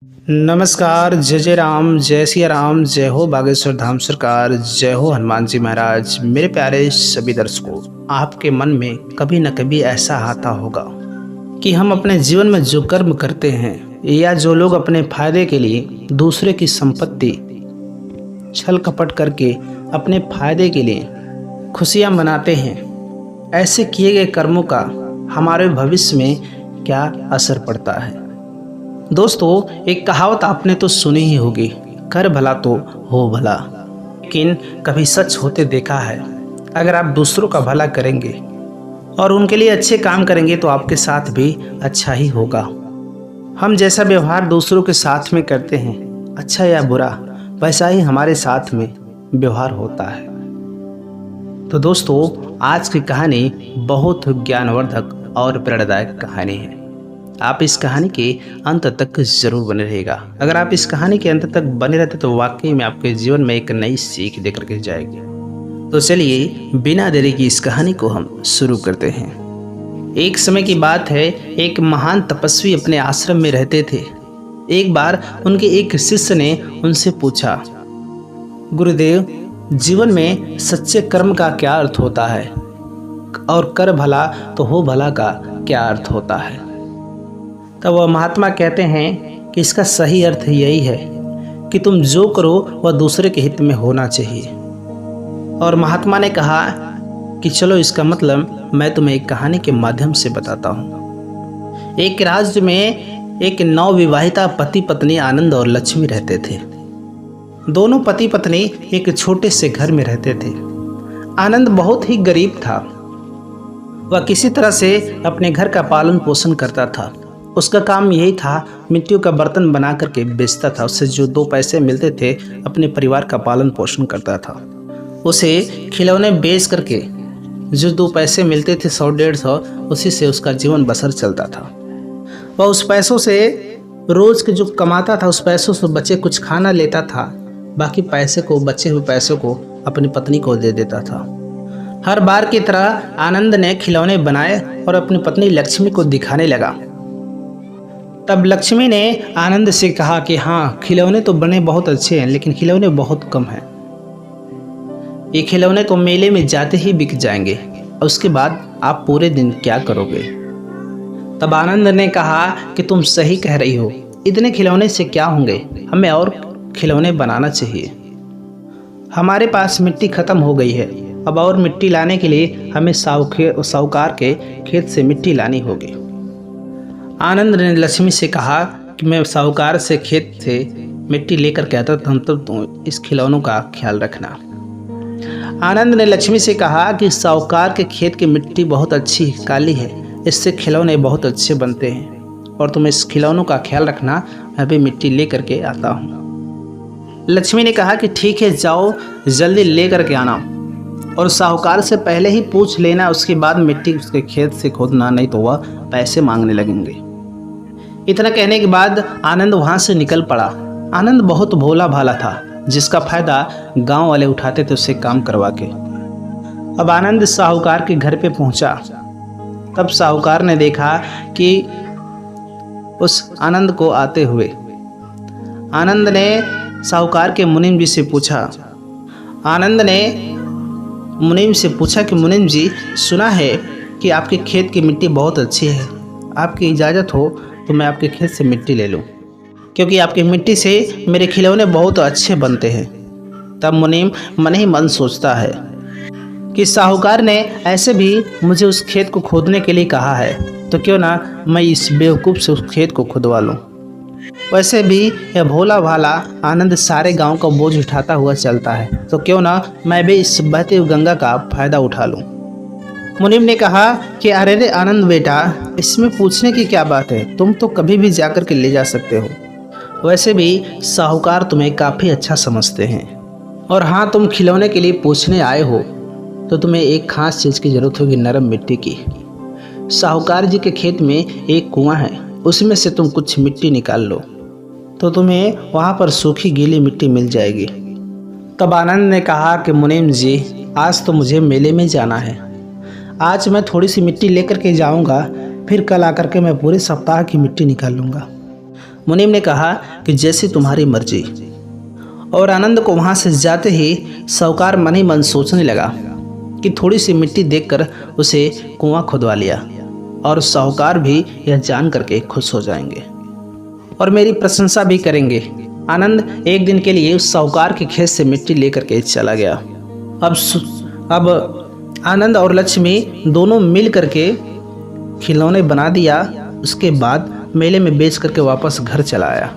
नमस्कार। जय राम, जय सिया राम, जय हो बागेश्वर धाम सरकार, जय हो हनुमान जी महाराज। मेरे प्यारे सभी दर्शकों, आपके मन में कभी न कभी ऐसा आता होगा कि हम अपने जीवन में जो कर्म करते हैं या जो लोग अपने फायदे के लिए दूसरे की संपत्ति छल कपट करके अपने फायदे के लिए खुशियां मनाते हैं, ऐसे किए गए कर्मों का हमारे भविष्य में क्या असर पड़ता है। दोस्तों, एक कहावत आपने तो सुनी ही होगी, कर भला तो हो भला। लेकिन कभी सच होते देखा है, अगर आप दूसरों का भला करेंगे और उनके लिए अच्छे काम करेंगे तो आपके साथ भी अच्छा ही होगा। हम जैसा व्यवहार दूसरों के साथ में करते हैं, अच्छा या बुरा, वैसा ही हमारे साथ में व्यवहार होता है। तो दोस्तों, आज की कहानी बहुत ज्ञानवर्धक और प्रेरणादायक कहानी है। आप इस कहानी के अंत तक जरूर बने रहेगा। अगर आप इस कहानी के अंत तक बने रहते तो वाकई में आपके जीवन में एक नई सीख देकर के जाएगी। तो चलिए बिना देरी की इस कहानी को हम शुरू करते हैं। एक समय की बात है, एक महान तपस्वी अपने आश्रम में रहते थे। एक बार उनके एक शिष्य ने उनसे पूछा, गुरुदेव, जीवन में सच्चे कर्म का क्या अर्थ होता है और कर भला तो हो भला का क्या अर्थ होता है। तब वह महात्मा कहते हैं कि इसका सही अर्थ यही है कि तुम जो करो वह दूसरे के हित में होना चाहिए। और महात्मा ने कहा कि चलो, इसका मतलब मैं तुम्हें एक कहानी के माध्यम से बताता हूँ। एक राज्य में एक नवविवाहिता पति पत्नी आनंद और लक्ष्मी रहते थे। दोनों पति पत्नी एक छोटे से घर में रहते थे। आनंद बहुत ही गरीब था। वह किसी तरह से अपने घर का पालन पोषण करता था। उसका काम यही था, मिट्टियों का बर्तन बना करके बेचता था। उससे जो 2 पैसे मिलते थे अपने परिवार का पालन पोषण करता था। उसे खिलौने बेच करके जो 2 पैसे मिलते थे, 100-150, उसी से उसका जीवन बसर चलता था। वह उस पैसों से रोज के जो कमाता था, उस पैसों से बचे कुछ खाना लेता था, बाकी पैसे को, बचे हुए पैसों को अपनी पत्नी को दे देता था। हर बार की तरह आनंद ने खिलौने बनाए और अपनी पत्नी लक्ष्मी को दिखाने लगा। तब लक्ष्मी ने आनंद से कहा कि हाँ, खिलौने तो बने बहुत अच्छे हैं, लेकिन खिलौने बहुत कम हैं। ये खिलौने तो मेले में जाते ही बिक जाएंगे और उसके बाद आप पूरे दिन क्या करोगे। तब आनंद ने कहा कि तुम सही कह रही हो, इतने खिलौने से क्या होंगे, हमें और खिलौने बनाना चाहिए। हमारे पास मिट्टी खत्म हो गई है, अब और मिट्टी लाने के लिए हमें साहूकार के खेत से मिट्टी लानी होगी। आनंद ने लक्ष्मी से कहा कि मैं साहूकार से खेत से मिट्टी लेकर के आता था, तब तुम इस खिलौनों का ख्याल रखना। आनंद ने लक्ष्मी से कहा कि साहूकार के खेत की मिट्टी बहुत अच्छी काली है, इससे खिलौने बहुत अच्छे बनते हैं और तुम इस खिलौनों का ख्याल रखना, मैं भी मिट्टी ले करके आता हूँ। लक्ष्मी ने कहा कि ठीक है, जाओ जल्दी ले करके आना और साहूकार से पहले ही पूछ लेना, उसके बाद मिट्टी उसके खेत से खोदना, नहीं तो वह पैसे मांगने लगेंगे। इतना कहने के बाद आनंद वहां से निकल पड़ा। आनंद बहुत भोला भाला था, जिसका फायदा गांव वाले उठाते थे उससे काम करवा के। अब आनंद साहूकार के घर पे पहुंचा। तब साहूकार ने देखा कि उस आनंद को आते हुए। आनंद ने साहूकार के मुनीम जी से पूछा। आनंद ने मुनीम से पूछा कि मुनीम जी, सुना है कि आपके खेत की मिट्टी बहुत अच्छी है, आपकी इजाज़त हो तो मैं आपके खेत से मिट्टी ले लूं, क्योंकि आपकी मिट्टी से मेरे खिलौने बहुत अच्छे बनते हैं। तब मुनीम मन ही मन सोचता है कि साहूकार ने ऐसे भी मुझे उस खेत को खोदने के लिए कहा है, तो क्यों ना मैं इस बेवकूफ़ से उस खेत को खुदवा लूँ। वैसे भी यह भोला भाला आनंद सारे गांव का बोझ उठाता हुआ चलता है, तो क्यों ना मैं भी इस बहती हुई गंगा का फायदा उठा लूं। मुनीम ने कहा कि अरे रे आनंद बेटा, इसमें पूछने की क्या बात है, तुम तो कभी भी जाकर के ले जा सकते हो। वैसे भी साहूकार तुम्हें काफ़ी अच्छा समझते हैं, और हाँ, तुम खिलौने के लिए पूछने आए हो तो तुम्हें एक खास चीज़ की ज़रूरत होगी, नरम मिट्टी की। साहूकार जी के खेत में एक कुआं है, उसमें से तुम कुछ मिट्टी निकाल लो तो तुम्हें वहाँ पर सूखी गीली मिट्टी मिल जाएगी। तब आनंद ने कहा कि मुनीम जी, आज तो मुझे मेले में जाना है, आज मैं थोड़ी सी मिट्टी लेकर के जाऊंगा, फिर कल आकर के मैं पूरे सप्ताह की मिट्टी निकाल लूँगा। मुनीम ने कहा कि जैसी तुम्हारी मर्जी। और आनंद को वहाँ से जाते ही साहूकार मन ही मन सोचने लगा कि थोड़ी सी मिट्टी देखकर उसे कुआं खुदवा लिया और साहूकार भी यह जान करके खुश हो जाएंगे और मेरी प्रशंसा भी करेंगे। आनंद एक दिन के लिए उस साहूकार के खेत से मिट्टी लेकर के चला गया। अब आनंद और लक्ष्मी दोनों मिल करके खिलौने बना दिया। उसके बाद मेले में बेच करके वापस घर चला आया,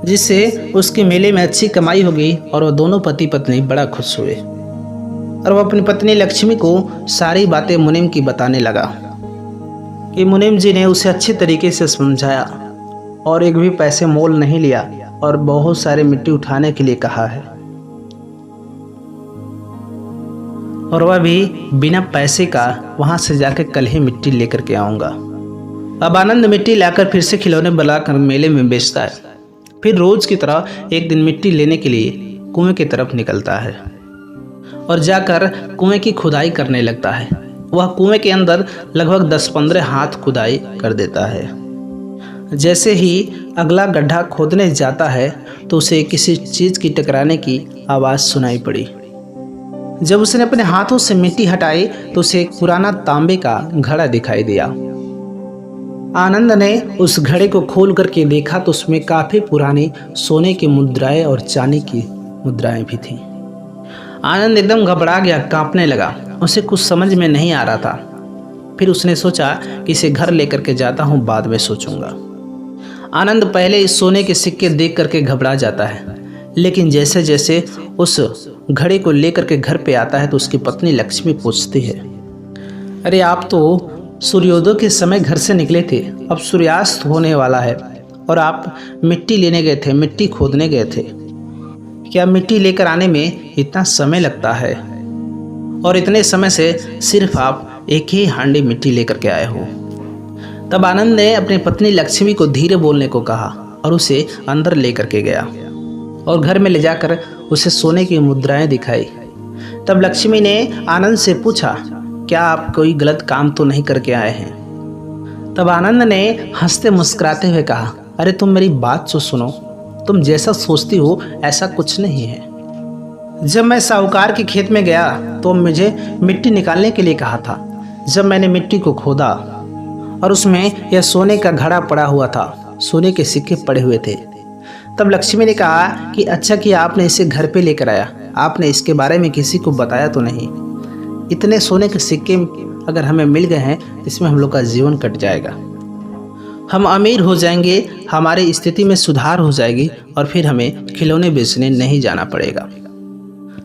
जिससे उसकी मेले में अच्छी कमाई हो गई और वह दोनों पति पत्नी बड़ा खुश हुए। और वह अपनी पत्नी लक्ष्मी को सारी बातें मुनीम की बताने लगा कि मुनीम जी ने उसे अच्छे तरीके से समझाया और एक भी पैसे मोल नहीं लिया और बहुत सारे मिट्टी उठाने के लिए कहा है, और वह भी बिना पैसे का वहां से जाकर कल ही मिट्टी लेकर के आऊँगा। अब आनंद मिट्टी लाकर फिर से खिलौने बनाकर मेले में बेचता है। फिर रोज की तरह एक दिन मिट्टी लेने के लिए कुएं की तरफ निकलता है और जाकर कुएं की खुदाई करने लगता है। वह कुएं के अंदर लगभग 10-15 हाथ खुदाई कर देता है। जैसे ही अगला गड्ढा खोदने जाता है तो उसे किसी चीज़ की टकराने की आवाज़ सुनाई पड़ी। जब उसने अपने हाथों से मिट्टी हटाई तो उसे एक पुराना तांबे का घड़ा दिखाई दिया। आनंद ने उस घड़े को खोल करके देखा तो उसमें काफ़ी पुरानी सोने की मुद्राएं और चांदी की मुद्राएं भी थीं। आनंद एकदम घबरा गया, कांपने लगा। उसे कुछ समझ में नहीं आ रहा था। फिर उसने सोचा कि इसे घर लेकर के जाता हूँ, बाद में सोचूंगा। आनंद पहले इस सोने के सिक्के देख करके घबरा जाता है, लेकिन जैसे जैसे उस घड़े को लेकर के घर पे आता है तो उसकी पत्नी लक्ष्मी पूछती है, अरे आप तो सूर्योदय के समय घर से निकले थे, अब सूर्यास्त होने वाला है और आप मिट्टी लेने गए थे, मिट्टी खोदने गए थे। क्या मिट्टी लेकर आने में इतना समय लगता है? और इतने समय से सिर्फ आप एक ही हांडी मिट्टी लेकर के आए हो। तब आनंद ने अपनी पत्नी लक्ष्मी को धीरे बोलने को कहा और उसे अंदर लेकर के गया और घर में ले जाकर उसे सोने की मुद्राएं दिखाई। तब लक्ष्मी ने आनंद से पूछा, क्या आप कोई गलत काम तो नहीं करके आए हैं? तब आनंद ने हंसते मुस्कुराते हुए कहा, अरे तुम मेरी बात तो सुनो, तुम जैसा सोचती हो ऐसा कुछ नहीं है। जब मैं साहूकार के खेत में गया तो मुझे मिट्टी निकालने के लिए कहा था। जब मैंने मिट्टी को खोदा और उसमें यह सोने का घड़ा पड़ा हुआ था, सोने के सिक्के पड़े हुए थे। तब लक्ष्मी ने कहा कि अच्छा किया आपने इसे घर पे लेकर आया, आपने इसके बारे में किसी को बताया तो नहीं। इतने सोने के सिक्के अगर हमें मिल गए हैं तो इसमें हम लोग का जीवन कट जाएगा, हम अमीर हो जाएंगे, हमारी स्थिति में सुधार हो जाएगी और फिर हमें खिलौने बेचने नहीं जाना पड़ेगा।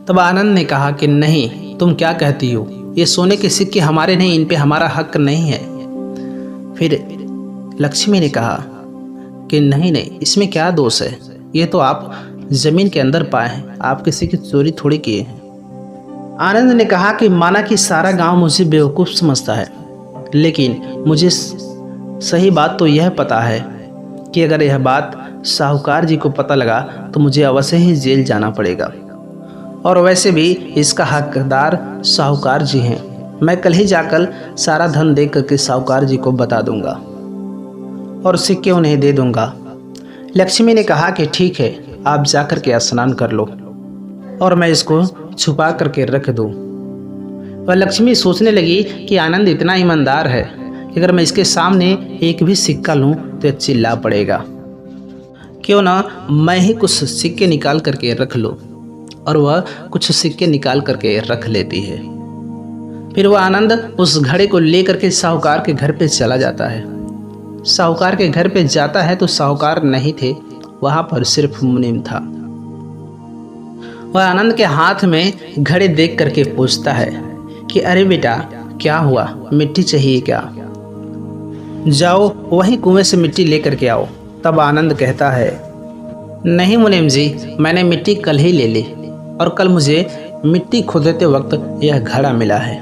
तब आनंद ने कहा कि नहीं, तुम क्या कहती हो, ये सोने के सिक्के हमारे नहीं, इन पे हमारा हक नहीं है। फिर लक्ष्मी ने कहा कि नहीं नहीं, इसमें क्या दोष है, ये तो आप ज़मीन के अंदर पाए हैं, आप किसी की चोरी थोड़ी किए हैं। आनंद ने कहा कि माना कि सारा गांव मुझे बेवकूफ़ समझता है, लेकिन मुझे सही बात तो यह पता है कि अगर यह बात साहूकार जी को पता लगा तो मुझे अवश्य ही जेल जाना पड़ेगा, और वैसे भी इसका हकदार साहूकार जी हैं। मैं कल ही जाकर सारा धन दे करके साहूकार जी को बता दूंगा और सिक्के उन्हें दे दूंगा। लक्ष्मी ने कहा कि ठीक है, आप जाकर के स्नान कर लो और मैं इसको छुपा करके रख दूं। वह लक्ष्मी सोचने लगी कि आनंद इतना ईमानदार है कि अगर मैं इसके सामने एक भी सिक्का लूं तो चिल्ला पड़ेगा, क्यों ना मैं ही कुछ सिक्के निकाल करके रख लूं। और वह कुछ सिक्के निकाल करके रख लेती है। फिर वह आनंद उस घड़े को लेकर के साहूकार के घर पे चला जाता है। साहूकार के घर पे जाता है तो साहूकार नहीं थे, वहाँ पर सिर्फ मुनीम था। वह आनंद के हाथ में घड़े देख करके पूछता है कि अरे बेटा, क्या हुआ, मिट्टी चाहिए क्या? जाओ वहीं कुएं से मिट्टी लेकर के आओ। तब आनंद कहता है, नहीं मुनीम जी, मैंने मिट्टी कल ही ले ली और कल मुझे मिट्टी खोदते वक्त यह घड़ा मिला है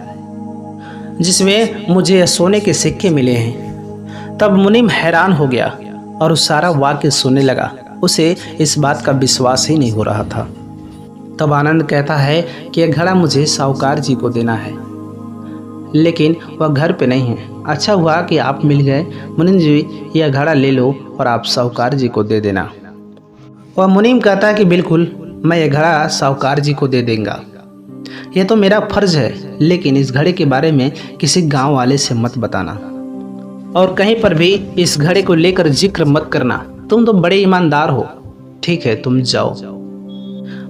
जिसमें मुझे यह सोने के सिक्के मिले हैं। तब मुनीम हैरान हो गया और उस सारा वाक्य सुनने लगा। उसे इस बात का विश्वास ही नहीं हो रहा था। तब आनंद कहता है कि यह घड़ा मुझे साहूकार जी को देना है, लेकिन वह घर पे नहीं है। अच्छा हुआ कि आप मिल गए। मुनीम जी, यह घड़ा ले लो और आप साहूकार जी को दे देना। वह मुनीम कहता है कि बिल्कुल, मैं यह घड़ा साहूकार जी को दे देंगा। यह तो मेरा फर्ज है, लेकिन इस घड़े के बारे में किसी गांव वाले से मत बताना और कहीं पर भी इस घड़े को लेकर जिक्र मत करना। तुम तो बड़े ईमानदार हो। ठीक है, तुम जाओ।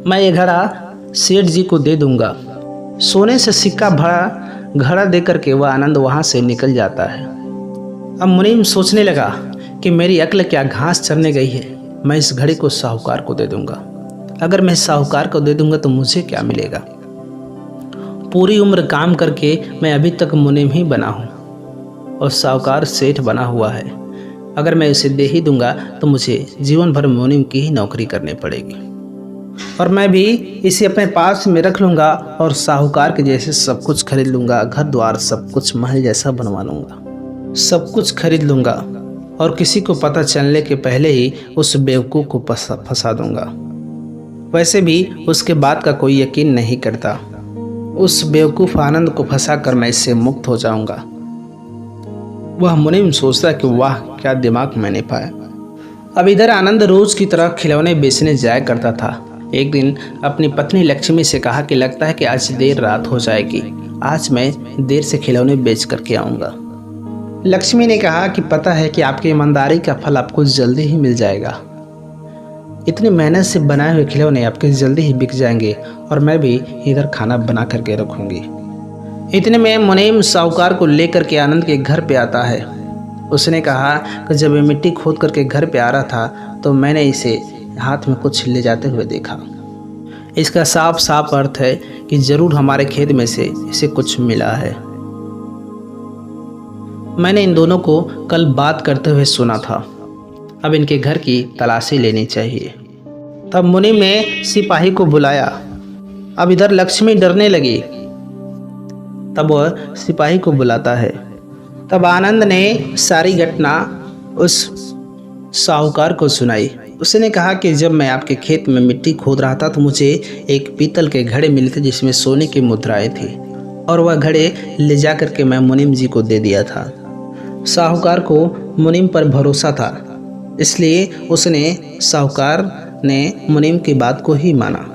मैं ये घड़ा सेठ जी को दे दूंगा। सोने से सिक्का भरा घड़ा देकर के वह आनंद वहां से निकल जाता है। अब मुनीम सोचने लगा कि मेरी अक्ल क्या घास चरने गई है। मैं इस घड़ी को साहूकार को दे दूंगा। अगर मैं साहूकार को दे दूंगा तो मुझे क्या मिलेगा? पूरी उम्र काम करके मैं अभी तक मुनीम ही बना हूँ और साहूकार सेठ बना हुआ है। अगर मैं इसे दे ही दूंगा तो मुझे जीवन भर मुनीम की ही नौकरी करनी पड़ेगी और मैं भी इसे अपने पास में रख लूँगा और साहूकार के जैसे सब कुछ खरीद लूँगा। घर द्वार सब कुछ महल जैसा बनवा लूँगा, सब कुछ खरीद लूँगा और किसी को पता चलने के पहले ही उस बेवकूफ़ को फंसा दूँगा। वैसे भी उसके बाद का कोई यकीन नहीं करता। उस बेवकूफ़ आनंद को फंसा कर मैं इससे मुक्त हो जाऊँगा। वह मुनीम सोचता कि वाह, क्या दिमाग मैंने पाया। अब इधर आनंद रोज की तरह खिलौने बेचने जाया करता था। एक दिन अपनी पत्नी लक्ष्मी से कहा कि लगता है कि आज देर रात हो जाएगी, आज मैं देर से खिलौने बेच करके आऊँगा। लक्ष्मी ने कहा कि पता है कि आपकी ईमानदारी का फल आपको जल्दी ही मिल जाएगा। इतनी मेहनत से बनाए हुए खिलौने आपके जल्दी ही बिक जाएंगे और मैं भी इधर खाना बना करके रखूँगी। इतने में मुनीम साहूकार को लेकर के आनंद के घर पे आता है। उसने कहा कि जब ये मिट्टी खोद करके घर पे आ रहा था तो मैंने इसे हाथ में कुछ ले जाते हुए देखा। इसका साफ साफ अर्थ है कि जरूर हमारे खेत में से इसे कुछ मिला है। मैंने इन दोनों को कल बात करते हुए सुना था। अब इनके घर की तलाशी लेनी चाहिए। तब मुनीम ने सिपाही को बुलाया। अब इधर लक्ष्मी डरने लगी। तब वह सिपाही को बुलाता है। तब आनंद ने सारी घटना उस साहूकार को सुनाई। उसने कहा कि जब मैं आपके खेत में मिट्टी खोद रहा था तो मुझे एक पीतल के घड़े मिले थे जिसमें सोने की मुद्राएं थी और वह घड़े ले जा कर के मैं मुनीम जी को दे दिया था। साहूकार को मुनीम पर भरोसा था, इसलिए उसने साहूकार ने मुनीम की बात को ही माना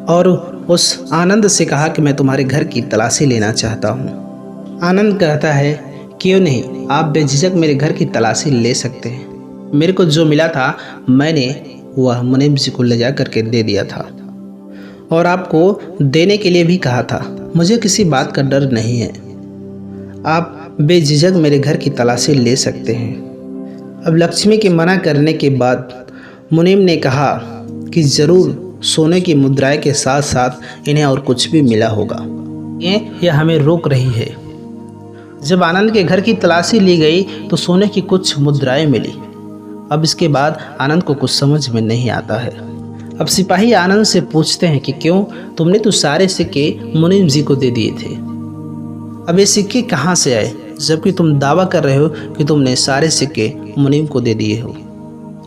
और उस आनंद से कहा कि मैं तुम्हारे घर की तलाशी लेना चाहता हूँ। आनंद कहता है क्यों नहीं, आप बेझिझक मेरे घर की तलाशी ले सकते हैं। मेरे को जो मिला था मैंने वह मुनीम जी को ले जा करके दे दिया था और आपको देने के लिए भी कहा था। मुझे किसी बात का डर नहीं है। आप बेझिझक मेरे घर की तलाशी ले सकते हैं। अब लक्ष्मी के मना करने के बाद मुनीम ने कहा कि ज़रूर सोने की मुद्राएं के साथ साथ इन्हें और कुछ भी मिला होगा। यह हमें रोक रही है। जब आनंद के घर की तलाशी ली गई तो सोने की कुछ मुद्राएं मिली। अब इसके बाद आनंद को कुछ समझ में नहीं आता है। अब सिपाही आनंद से पूछते हैं कि क्यों, तुमने तो सारे सिक्के मुनीम जी को दे दिए थे। अब ये सिक्के कहाँ से आए, जबकि तुम दावा कर रहे हो कि तुमने सारे सिक्के मुनीम को दे दिए हो।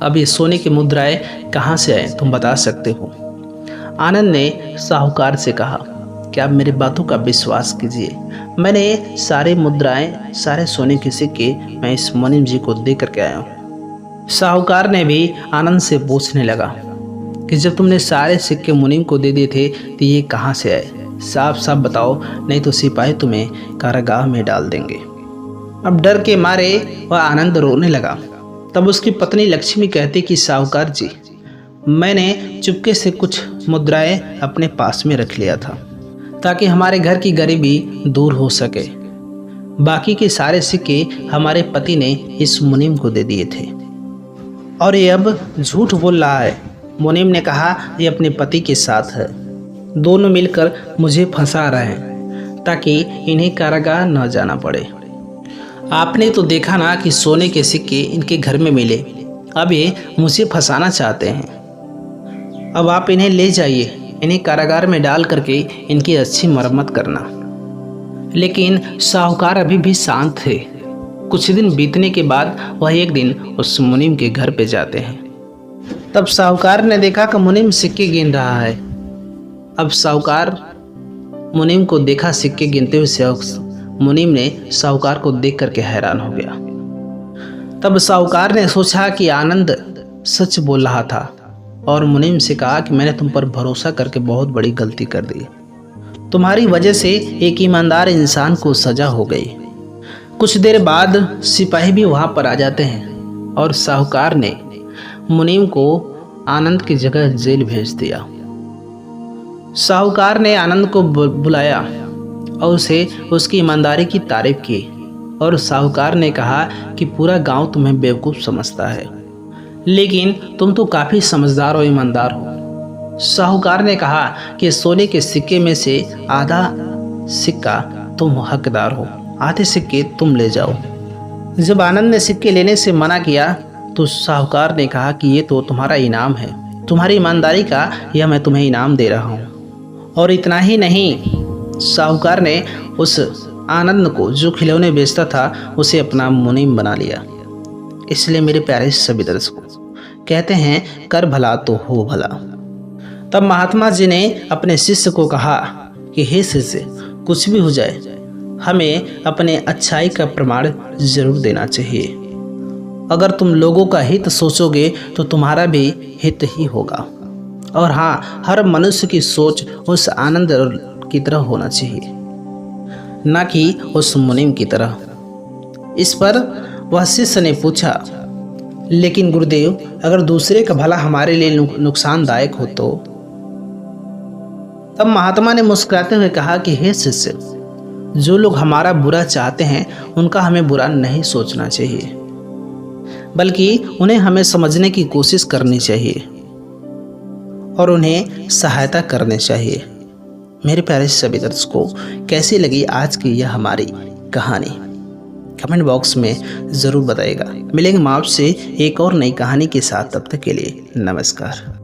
अब ये सोने की मुद्राएं कहाँ से आए, तुम बता सकते हो। आनंद ने साहूकार से कहा कि आप मेरी बातों का विश्वास कीजिए। मैंने सारे मुद्राएं, सारे सोने के सिक्के मैं इस मुनीम जी को दे करके आया हूँ। साहूकार ने भी आनंद से पूछने लगा कि जब तुमने सारे सिक्के मुनीम को दे दिए थे तो ये कहाँ से आए, साफ साफ बताओ, नहीं तो सिपाही तुम्हें कारागाह में डाल देंगे। अब डर के मारे वह आनंद रोने लगा। तब उसकी पत्नी लक्ष्मी कहती कि साहूकार जी, मैंने चुपके से कुछ मुद्राएं अपने पास में रख लिया था ताकि हमारे घर की गरीबी दूर हो सके। बाकी के सारे सिक्के हमारे पति ने इस मुनीम को दे दिए थे और ये अब झूठ बोल रहा है। मुनीम ने कहा ये अपने पति के साथ है, दोनों मिलकर मुझे फंसा रहे हैं ताकि इन्हें कारागाह न जाना पड़े। आपने तो देखा ना कि सोने के सिक्के इनके घर में मिले, अब ये मुझे फंसाना चाहते हैं। अब आप इन्हें ले जाइए, इन्हें कारागार में डाल करके इनकी अच्छी मरम्मत करना। लेकिन साहूकार अभी भी शांत थे। कुछ दिन बीतने के बाद वह एक दिन उस मुनीम के घर पे जाते हैं। तब साहूकार ने देखा कि मुनीम सिक्के गिन रहा है। अब साहूकार मुनीम को देखा सिक्के गिनते हुए मुनीम ने साहूकार को देख करके हैरान हो गया। तब साहूकार ने सोचा कि आनंद सच बोल रहा था और मुनीम से कहा कि मैंने तुम पर भरोसा करके बहुत बड़ी गलती कर दी। तुम्हारी वजह से एक ईमानदार इंसान को सजा हो गई। कुछ देर बाद सिपाही भी वहाँ पर आ जाते हैं और साहूकार ने मुनीम को आनंद की जगह जेल भेज दिया। साहूकार ने आनंद को बुलाया और उसे उसकी ईमानदारी की तारीफ की और साहूकार ने कहा कि पूरा गांव तुम्हें बेवकूफ़ समझता है, लेकिन तुम तो काफ़ी समझदार और ईमानदार हो। साहूकार ने कहा कि सोने के सिक्के में से आधा सिक्का तुम हकदार हो, आधे सिक्के तुम ले जाओ। जब आनंद ने सिक्के लेने से मना किया तो साहूकार ने कहा कि ये तो तुम्हारा इनाम है, तुम्हारी ईमानदारी का यह मैं तुम्हें इनाम दे रहा हूँ। और इतना ही नहीं, साहूकार ने उस आनंद को जो खिलौने बेचता था उसे अपना मुनीम बना लिया। इसलिए मेरे प्यारे सभी दर्शकों, कहते हैं कर भला तो हो भला। तब महात्मा जी ने अपने शिष्य को कहा कि हे शिष्य, कुछ भी हो जाए हमें अपने अच्छाई का प्रमाण जरूर देना चाहिए। अगर तुम लोगों का हित सोचोगे तो तुम्हारा भी हित ही होगा। और हाँ, हर मनुष्य की सोच उस आनंद की तरह होना चाहिए, ना कि उस मुनीम की तरह। इस पर वह शिष्य ने पूछा, लेकिन गुरुदेव, अगर दूसरे का भला हमारे लिए नुकसानदायक हो तो? तब महात्मा ने मुस्कुराते हुए कहा कि हे शिष्य, जो लोग हमारा बुरा चाहते हैं उनका हमें बुरा नहीं सोचना चाहिए, बल्कि उन्हें हमें समझने की कोशिश करनी चाहिए और उन्हें सहायता करनी चाहिए। मेरे प्यारे सभी दर्शकों, कैसी लगी आज की यह हमारी कहानी? कमेंट बॉक्स में ज़रूर बताइएगा। मिलेंगे हम आपसे एक और नई कहानी के साथ। तब तक के लिए नमस्कार।